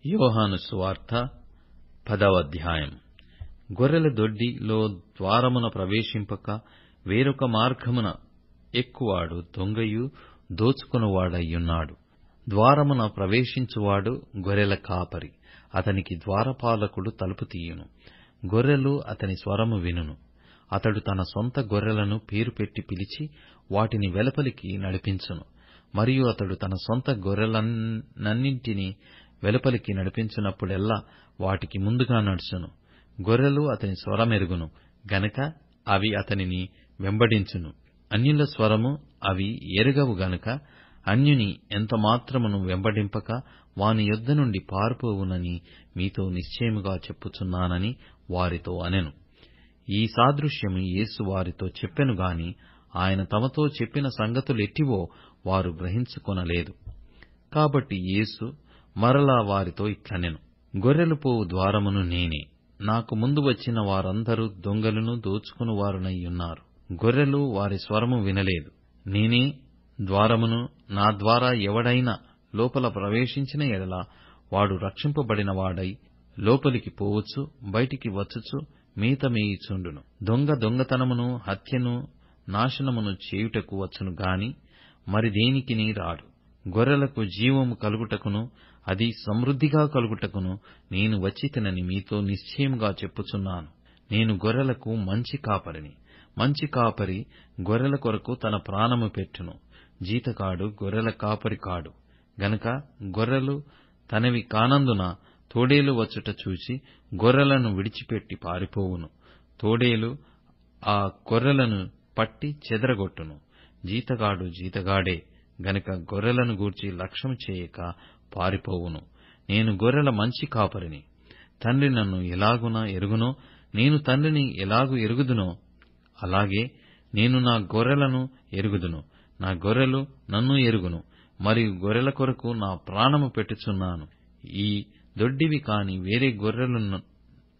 యోహాను సువార్త 10వ అధ్యాయం. గొర్రెల దొడ్డిలో ద్వారమున ప్రవేశింపక వేరొక మార్గమున ఎక్కువాడు దొంగయు దోచుకొనువాడయ్యున్నాడు. ద్వారమున ప్రవేశించువాడు గొర్రెల కాపరి. అతనికి ద్వారపాలకుడు తలుపు తీయును. గొర్రెలు అతని స్వరము వినును. అతడు తన సొంత గొర్రెలను పేరుపెట్టి పిలిచి వాటిని వెలుపలికి నడిపించును. మరియు అతడు తన సొంత గొర్రెలనన్నింటినీ వెలుపలికి నడిపించినప్పుడెల్లా వాటికి ముందుగా నడుచును. గొర్రెలు అతని స్వరమెరుగును గనుక అవి అతనిని వెంబడించును. అన్యుల స్వరము అవి ఎరుగవు గనుక అన్యుని ఎంతమాత్రమును వెంబడింపక వాని యొద్ద నుండి పారిపోవునని మీతో నిశ్చయముగా చెప్పుచున్నానని వారితో అనెను. ఈ సాదృశ్యము యేసు వారితో చెప్పెను గాని ఆయన తమతో చెప్పిన సంగతులెట్టివో వారు గ్రహించుకొనలేదు. కాబట్టి యేసు మరలా వారితో ఇట్లనెను. గొర్రెలు పోవు ద్వారమును నేనే. నాకు ముందు వచ్చిన వారందరూ దొంగలను దోచుకునివారునయ్యున్నారు. గొర్రెలు వారి స్వరము వినలేదు. నేనే ద్వారమును. నా ద్వారా ఎవడైనా లోపల ప్రవేశించిన ఎడల వాడు రక్షింపబడిన వాడై లోపలికి పోవచ్చు, బయటికి వచ్చుచు మేత మేయుచుండును. దొంగ దొంగతనమును, హత్యను, నాశనమును చేయుటకు వచ్చును గాని మరి దేనికిని రాడు. గొర్రెలకు జీవము కలుగుటకును అది సమృద్ధిగా కలుగుటకును నేను వచ్చితినని మీతో నిశ్చయముగా చెప్పుచున్నాను. నేను గొర్రెలకు మంచి కాపరిని. మంచి కాపరి గొర్రెల కొరకు తన ప్రాణము పెట్టును. జీతగాడు గొర్రెల కాపరి కాడు. గనుక గొర్రెలు తనవి కానందున తోడేలు వచ్చుట చూచి గొర్రెలను విడిచిపెట్టి పారిపోవును. తోడేలు ఆ గొర్రెలను పట్టి చెదరగొట్టును. జీతగాడు జీతగాడే గనుక గొర్రెలను గూర్చి లక్ష్యము చేయక పారిపోవును. నేను గొర్రెల మంచి కాపరిని. తండ్రి నన్ను ఎలాగున ఎరుగునో, నేను తండ్రిని ఎలాగు ఎరుగుదునో అలాగే నేను నా గొర్రెలను ఎరుగుదును. నా గొర్రెలు నన్ను ఎరుగును. మరియు గొర్రెల కొరకు నా ప్రాణము పెట్టుచున్నాను. ఈ దొడ్డివి కాని వేరే గొర్రెలు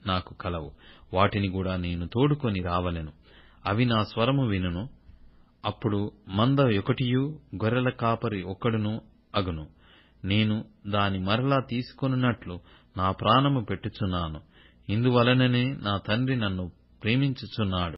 నాకు కలవు. వాటిని కూడా నేను తోడుకొని రావలెను. అవి నా స్వరము వినును. అప్పుడు మంద ఒకటియు గొర్రెల కాపరి ఒక్కడును అగును. నేను దాని మరలా తీసుకొనున్నట్లు నా ప్రాణము పెట్టుచున్నాను. ఇందువలననే నా తండ్రి నన్ను ప్రేమించుచున్నాడు.